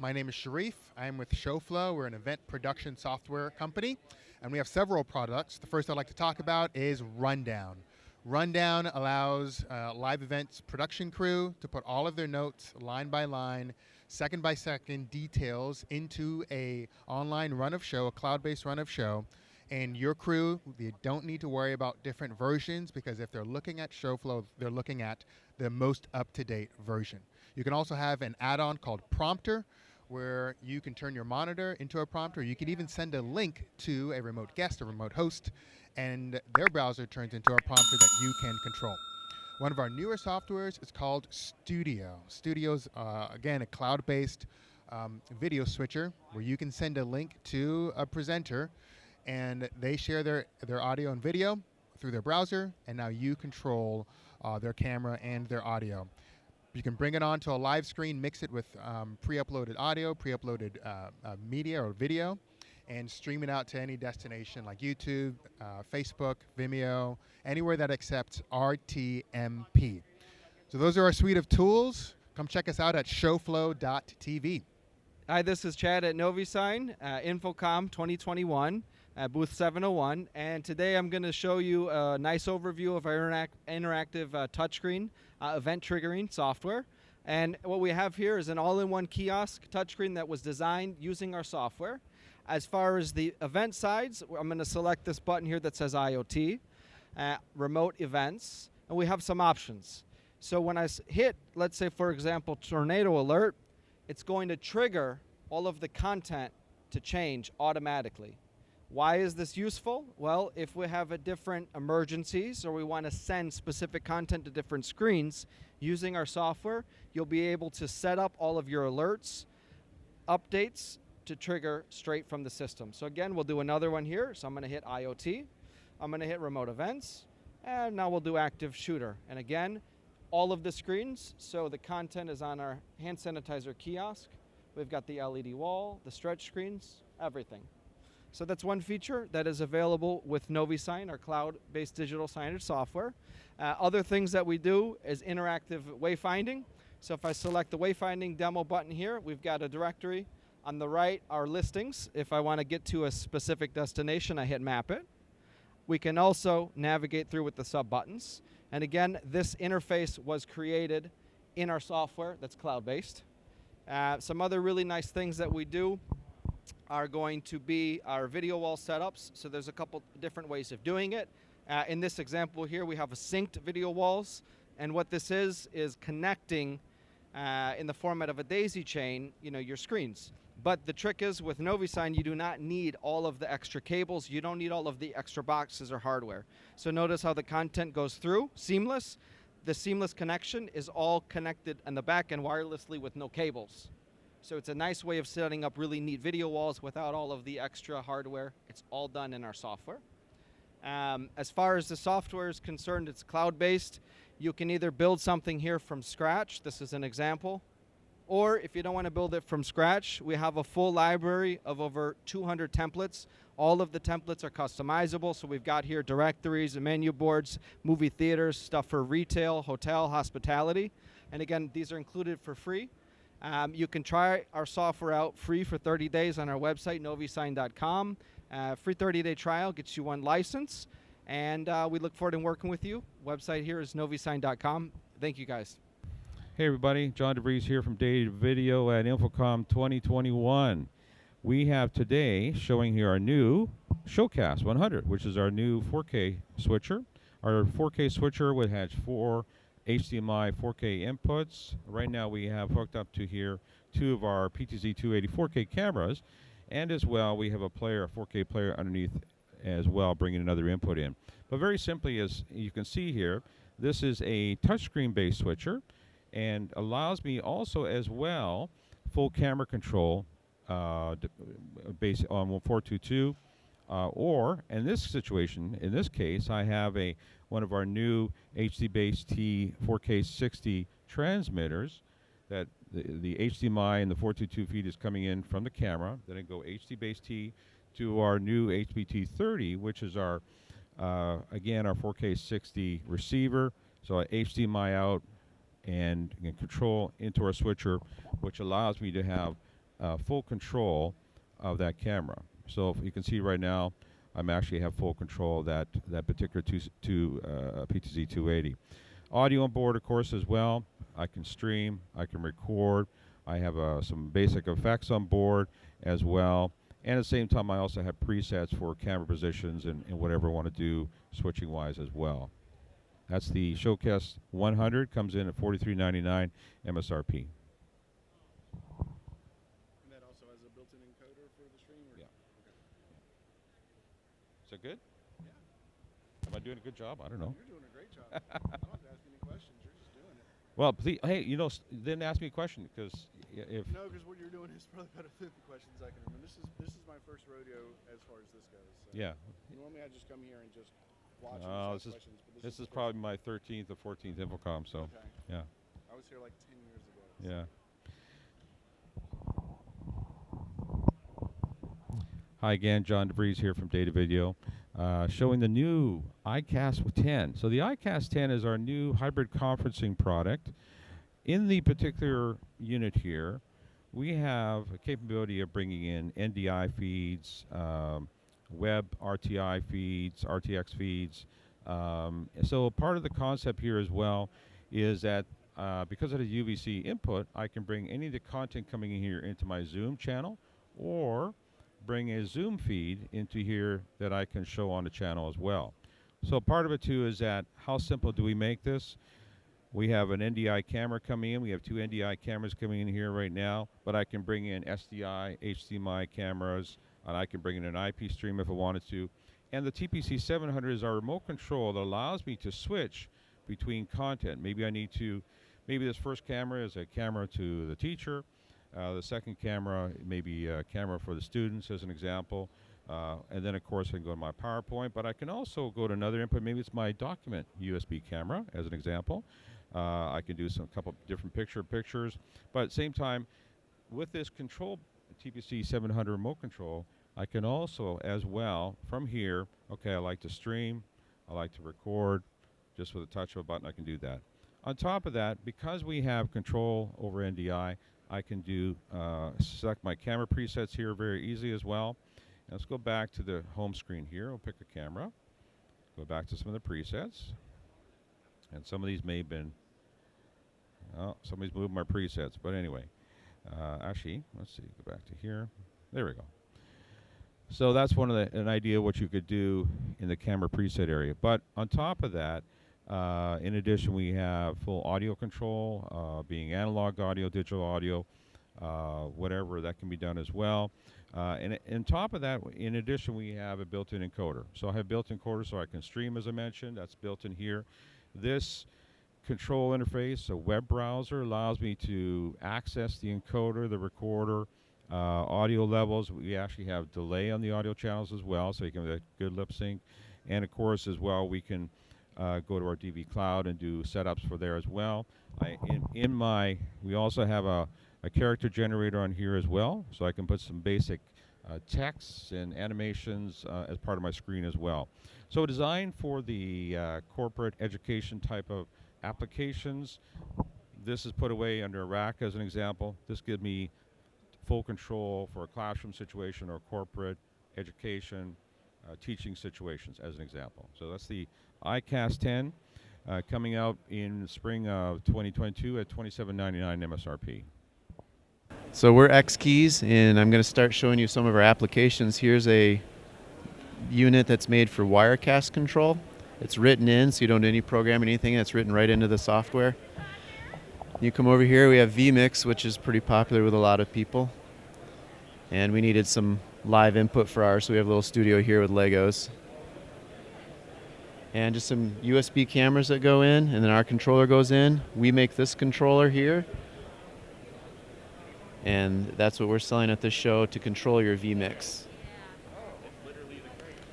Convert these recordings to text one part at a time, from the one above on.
My name is Sharif. I'm with ShowFlow. We're an event production software company, and we have several products. The first I'd like to talk about is Rundown. Rundown allows live events production crew to put all of their notes line by line, second by second details into a online run of show, a cloud-based run of show. And your crew, they don't need to worry about different versions, because if they're looking at ShowFlow, they're looking at the most up-to-date version. You can also have an add-on called Prompter, where you can turn your monitor into a prompter. You can even send a link to a remote guest, a remote host, and their browser turns into a prompter that you can control. One of our newer softwares is called Studio. Studio's, again, a cloud-based video switcher where you can send a link to a presenter, and they share their audio and video through their browser, and now you control their camera and their audio. You can bring it onto a live screen, mix it with pre-uploaded audio, pre-uploaded media or video, and stream it out to any destination like YouTube, Facebook, Vimeo, anywhere that accepts RTMP. So those are our suite of tools. Come check us out at showflow.tv. Hi, this is Chad at NoviSign, Infocomm 2021, booth 701, and today I'm going to show you a nice overview of our interactive touchscreen event triggering software. And what we have here is an all-in-one kiosk touchscreen that was designed using our software. As far as the event sides, I'm going to select this button here that says IoT, remote events, and we have some options. So when I hit, let's say for example, tornado alert, it's going to trigger all of the content to change automatically. Why is this useful? Well, if we have a different emergencies or we want to send specific content to different screens, using our software, you'll be able to set up all of your alerts, updates to trigger straight from the system. So again, we'll do another one here. So I'm going to hit IoT. I'm going to hit remote events. And now we'll do active shooter. And again, all of the screens, so the content is on our hand sanitizer kiosk. We've got the LED wall, the stretch screens, everything. So that's one feature that is available with NoviSign, our cloud-based digital signage software. Other things that we do is interactive wayfinding. So if I select the wayfinding demo button here, we've got a directory. On the right are listings. If I want to get to a specific destination, I hit map it. We can also navigate through with the sub-buttons. And again, this interface was created in our software that's cloud-based. Some other really nice things that we do are going to be our video wall setups. So there's a couple different ways of doing it. In this example here, we have a synced video walls. And what this is connecting in the format of a daisy chain, your screens. But the trick is with NoviSign, you do not need all of the extra cables. You don't need all of the extra boxes or hardware. So notice how the content goes through, seamless. The seamless connection is all connected on the back end wirelessly with no cables. So it's a nice way of setting up really neat video walls without all of the extra hardware. It's all done in our software. As far as the software is concerned, it's cloud-based. You can either build something here from scratch. This is an example. Or if you don't want to build it from scratch, we have a full library of over 200 templates. All of the templates are customizable. So we've got here directories and menu boards, movie theaters, stuff for retail, hotel, hospitality. And again, these are included for free. You can try our software out free for 30 days on our website, NoviSign.com. Free 30-day trial gets you one license. And we look forward to working with you. Website here is NoviSign.com. Thank you, guys. Hey everybody, John DeVries here from Data Video at Infocomm 2021. We have today showing here our new Showcast 100, which is our new 4K switcher. Our 4K switcher which has 4 HDMI 4K inputs. Right now we have hooked up to here 2 of our PTZ 280 4K cameras, and as well we have a 4K player underneath as well, bringing another input in. But very simply, as you can see here, this is a touchscreen based switcher, and allows me also as well full camera control based on 422, or in this situation, in this case, I have one of our new HD-based T 4K 60 transmitters that the HDMI and the 422 feed is coming in from the camera. Then I go HD-based T to our new HBT30, which is our again our 4K 60 receiver. So HDMI out and control into our switcher, which allows me to have full control of that camera. So if you can see right now, I'm actually have full control of that particular PTZ 280. Audio on board, of course, as well. I can stream, I can record. I have some basic effects on board as well. And at the same time, I also have presets for camera positions and whatever I want to do switching-wise as well. That's the Showcast 100, comes in at $43.99 MSRP. And that also has a built-in encoder for the stream? Or? Yeah. Okay. Is that good? Yeah. Am I doing a good job? I don't know. You're doing a great job. I don't have to ask any questions. You're just doing it. Well, please, hey, then ask me a question, because if... No, because what you're doing is probably better than the questions I can remember. This is my first rodeo as far as this goes. So Yeah. Normally I just come here and just watch and Oh, ask questions. But this is the probably my 13th or 14th Infocomm, so, Okay. yeah. I was here like 10 years ago. Yeah. Hi again, John DeVries here from Data Video, showing the new iCast 10. So the iCast 10 is our new hybrid conferencing product. In the particular unit here, we have a capability of bringing in NDI feeds, web RTI feeds, RTX feeds. So part of the concept here as well is that because of the UVC input, I can bring any of the content coming in here into my Zoom channel, or bring a Zoom feed into here that I can show on the channel as well. So part of it too is that how simple do we make this? We have an NDI camera coming in. We have two NDI cameras coming in here right now, but I can bring in SDI, HDMI cameras, and I can bring in an IP stream if I wanted to. And the TPC 700 is our remote control that allows me to switch between content. Maybe this first camera is a camera to the teacher. The second camera may be a camera for the students, as an example. And then, of course, I can go to my PowerPoint, but I can also go to another input. Maybe it's my document USB camera, as an example. I can do some couple different pictures. But at the same time, with this control, TPC 700 remote control, I can also, as well, from here, okay, I like to stream, I like to record. Just with a touch of a button, I can do that. On top of that, because we have control over NDI, I can do select my camera presets here very easily as well. And let's go back to the home screen here. We'll pick a camera. Go back to some of the presets. And some of these may have been, somebody's moved my presets. But anyway, actually, let's see, go back to here. There we go. So that's an idea of what you could do in the camera preset area. But on top of that, in addition, we have full audio control, being analog audio, digital audio, whatever, that can be done as well. And on top of that, in addition, we have a built-in encoder. So I have built-in encoder so I can stream, as I mentioned. That's built in here. This control interface, a web browser, allows me to access the encoder, the recorder, audio levels. We actually have delay on the audio channels as well, so you can have a good lip sync. And of course, as well, we can go to our DV Cloud and do setups for there as well. We also have a character generator on here as well, so I can put some basic texts and animations as part of my screen as well. So designed for the corporate education type of applications. This is put away under a rack as an example. This gives me full control for a classroom situation or corporate education teaching situations as an example. So that's the iCast 10 coming out in spring of 2022 at $27.99 MSRP. So we're X Keys, and I'm going to start showing you some of our applications. Here's a unit that's made for Wirecast control. It's written in, so you don't do any programming, anything. It's written right into the software. You come over here, we have vMix, which is pretty popular with a lot of people. And we needed some live input for ours, so we have a little studio here with Legos. And just some USB cameras that go in, and then our controller goes in. We make this controller here. And that's what we're selling at this show, to control your vMix.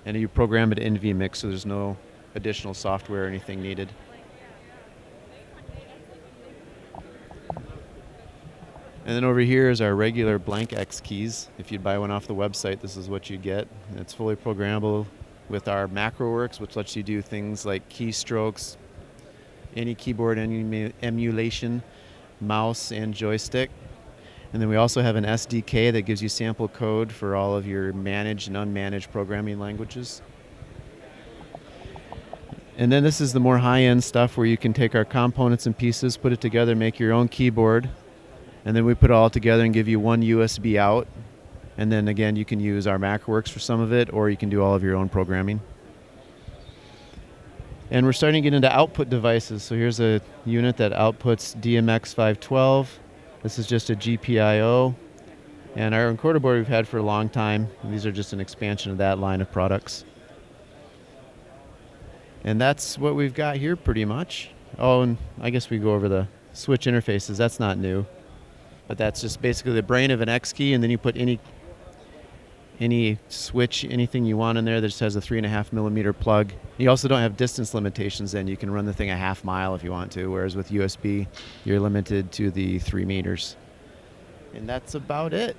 And you program it in vMix, so there's no additional software or anything needed. And then over here is our regular blank X keys. If you'd buy one off the website, this is what you get. And it's fully programmable with our MacroWorks, which lets you do things like keystrokes, any keyboard emulation, mouse and joystick. And then we also have an SDK that gives you sample code for all of your managed and unmanaged programming languages. And then this is the more high-end stuff where you can take our components and pieces, put it together, make your own keyboard, and then we put it all together and give you one USB out. And then again, you can use our MacWorks for some of it, or you can do all of your own programming. And we're starting to get into output devices. So here's a unit that outputs DMX512. This is just a GPIO. And our encoder board we've had for a long time. And these are just an expansion of that line of products. And that's what we've got here pretty much. Oh, and I guess we go over the switch interfaces. That's not new. But that's just basically the brain of an X key, and then you put any switch, anything you want in there that just has a 3.5 millimeter plug. You also don't have distance limitations then. You can run the thing a half mile if you want to, whereas with USB, you're limited to the 3 meters. And that's about it.